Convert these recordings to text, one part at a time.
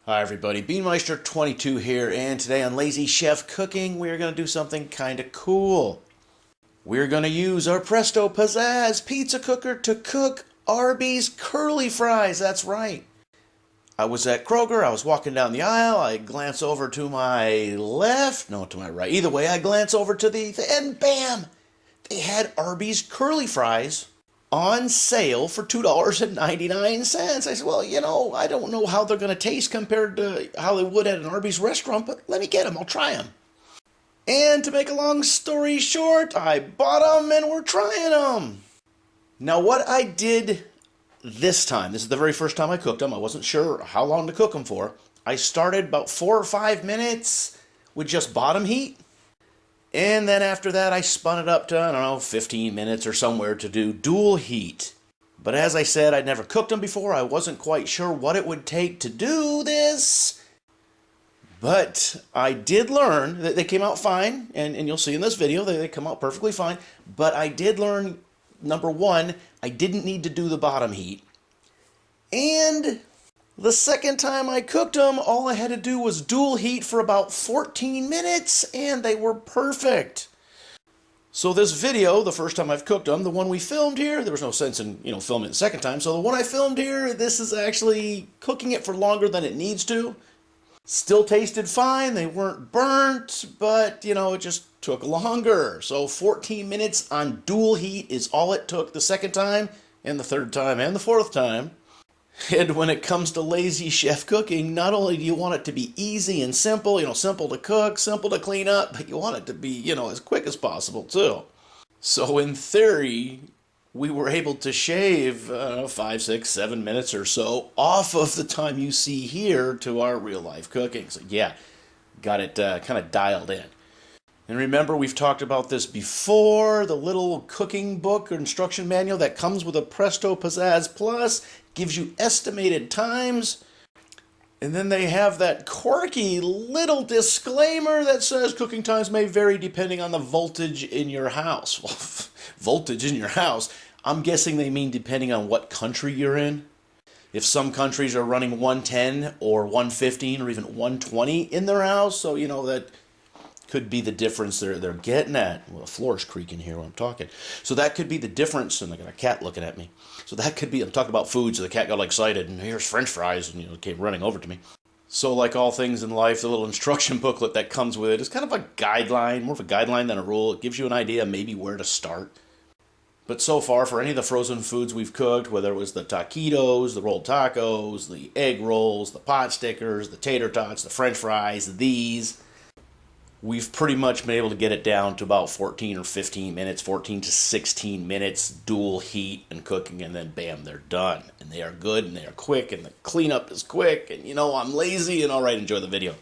Hi everybody, Beanmeister22 here, and today on Lazy Chef Cooking, we're going to do something kind of cool. We're going to use our Presto Pizzazz pizza cooker to cook Arby's curly fries, that's right. I was at Kroger, I was walking down the aisle, I glance over to my left, no, to my right, either way, I glance over to and bam! They had Arby's curly fries on sale for $2.99. I said, well, I don't know how they're going to taste compared to how they would at an Arby's restaurant, but let me get them. I'll try them. And to make a long story short, I bought them and we're trying them. Now, what I did this time, this is the very first time I cooked them. I wasn't sure how long to cook them for. I started about 4 or 5 minutes with just bottom heat. And then after that, I spun it up to, 15 minutes or somewhere to do dual heat. But as I said, I'd never cooked them before. I wasn't quite sure what it would take to do this. But I did learn that they came out fine. And you'll see in this video, they come out perfectly fine. But I did learn, number one, I didn't need to do the bottom heat. And the second time I cooked them, all I had to do was dual heat for about 14 minutes, and they were perfect. So this video, the first time I've cooked them, the one we filmed here, there was no sense in, filming it the second time. So the one I filmed here, this is actually cooking it for longer than it needs to. Still tasted fine, they weren't burnt, but, it just took longer. So 14 minutes on dual heat is all it took the second time, and the third time, and the fourth time. And when it comes to lazy chef cooking, not only do you want it to be easy and simple, simple to cook, simple to clean up, but you want it to be, as quick as possible too. So in theory, we were able to shave 5, 6, 7 minutes or so off of the time you see here to our real life cooking. So yeah, got it kind of dialed in. And remember, we've talked about this before, the little cooking book or instruction manual that comes with a Presto Pizzazz Plus gives you estimated times. And then they have that quirky little disclaimer that says cooking times may vary depending on the voltage in your house. Well, voltage in your house, I'm guessing they mean depending on what country you're in. If some countries are running 110 or 115 or even 120 in their house, so that could be the difference they're getting at. Well, the floor's creaking here when I'm talking. So that could be the difference, and I got a cat looking at me. So that could be, I'm talking about food, so the cat got all excited, and here's French fries, and came running over to me. So like all things in life, the little instruction booklet that comes with it is kind of a guideline, more of a guideline than a rule. It gives you an idea maybe where to start. But so far, for any of the frozen foods we've cooked, whether it was the taquitos, the rolled tacos, the egg rolls, the pot stickers, the tater tots, the French fries, these, we've pretty much been able to get it down to about 14 or 15 minutes, 14 to 16 minutes, dual heat and cooking, and then bam, they're done. And they are good, and they are quick, and the cleanup is quick, and I'm lazy, and all right, enjoy the video.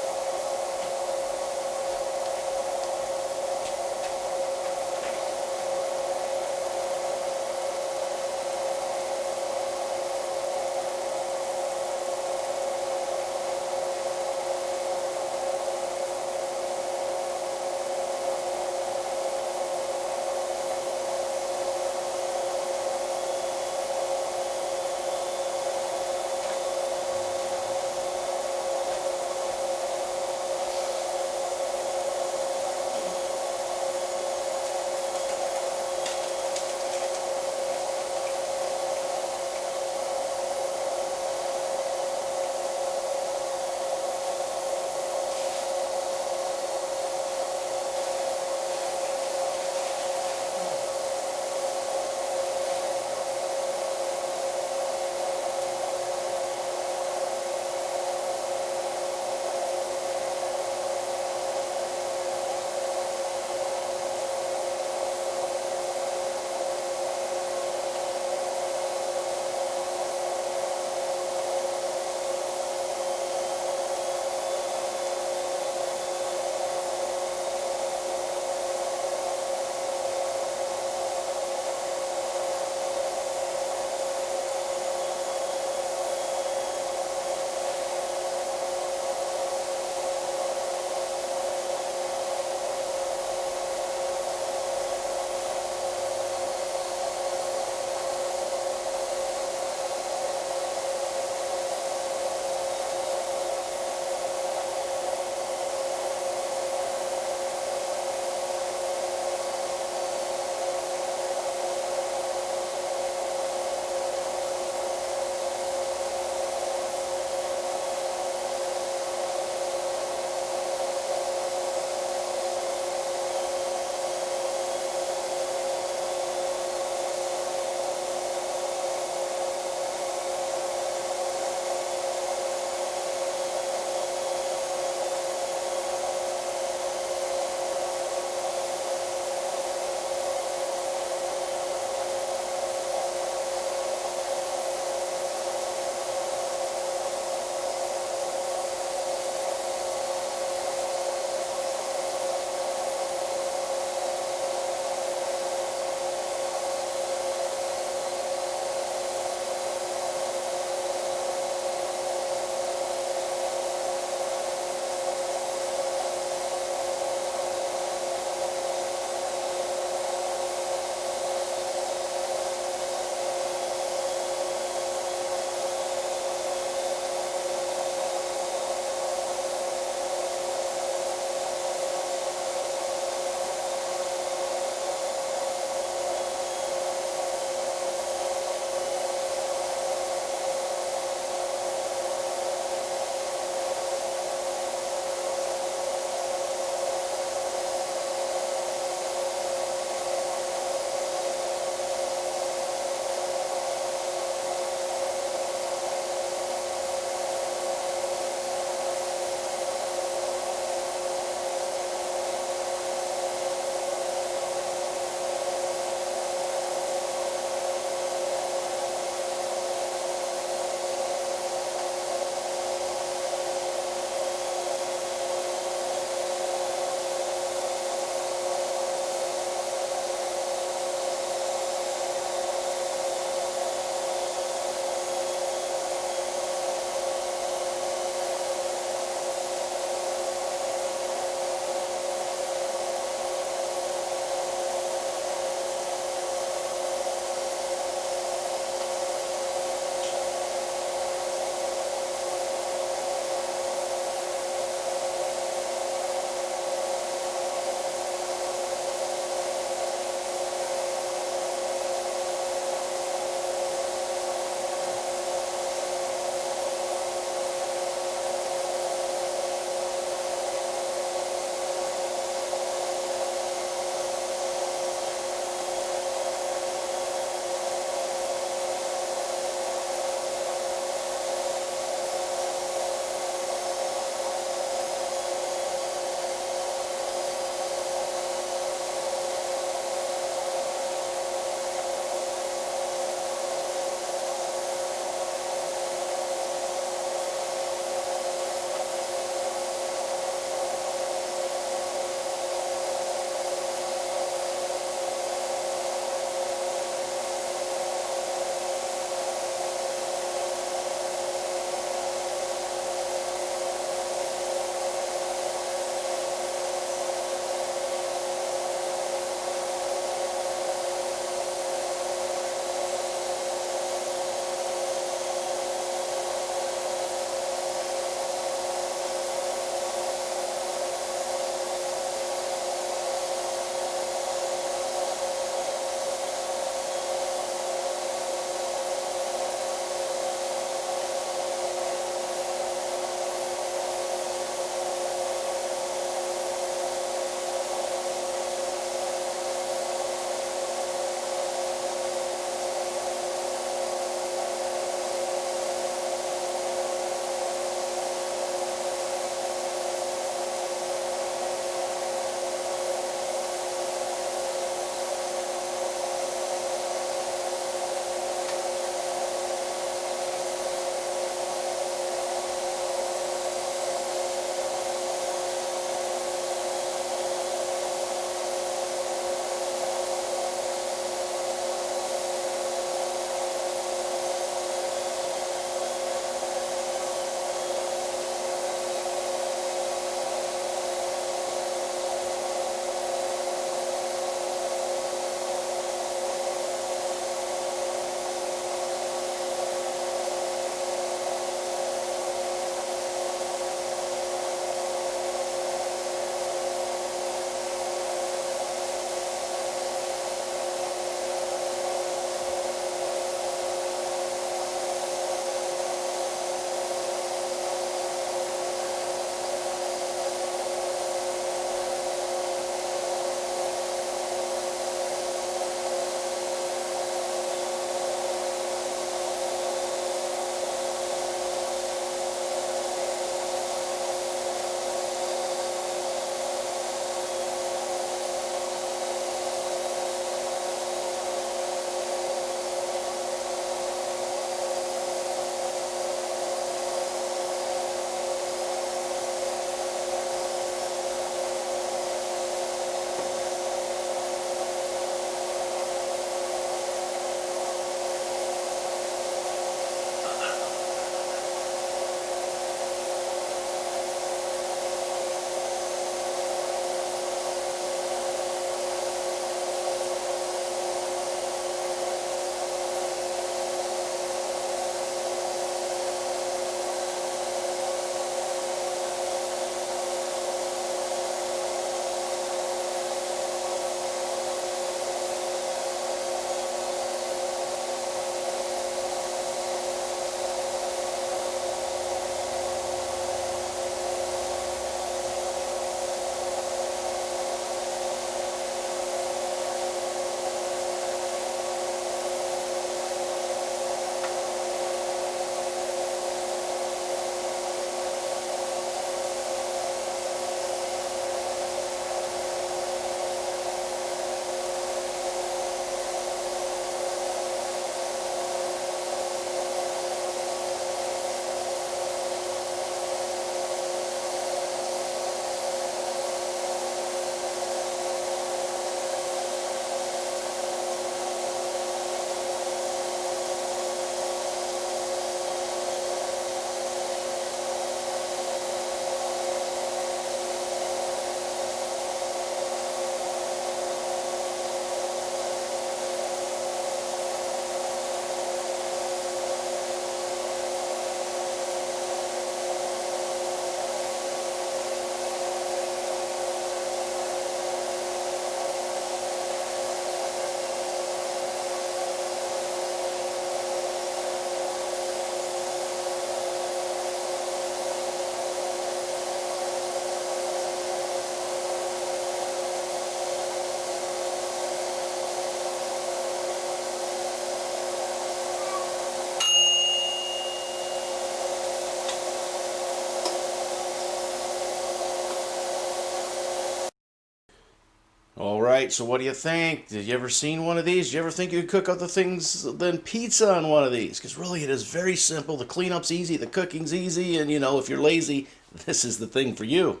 right, so what do you think? Did you ever seen one of these? Did you ever think you could cook other things than pizza on one of these? Because really it is very simple. The cleanup's easy, the cooking's easy, and if you're lazy, this is the thing for you.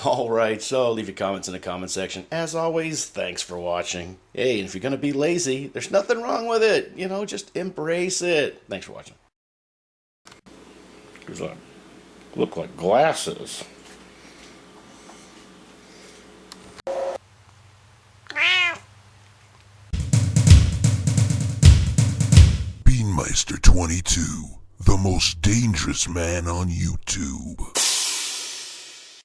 All right, so leave your comments in the comment section. As always, thanks for watching. Hey, and if you're going to be lazy, there's nothing wrong with it. Just embrace it. Thanks for watching. These look like glasses. Beanmeister 22, the most dangerous man on YouTube.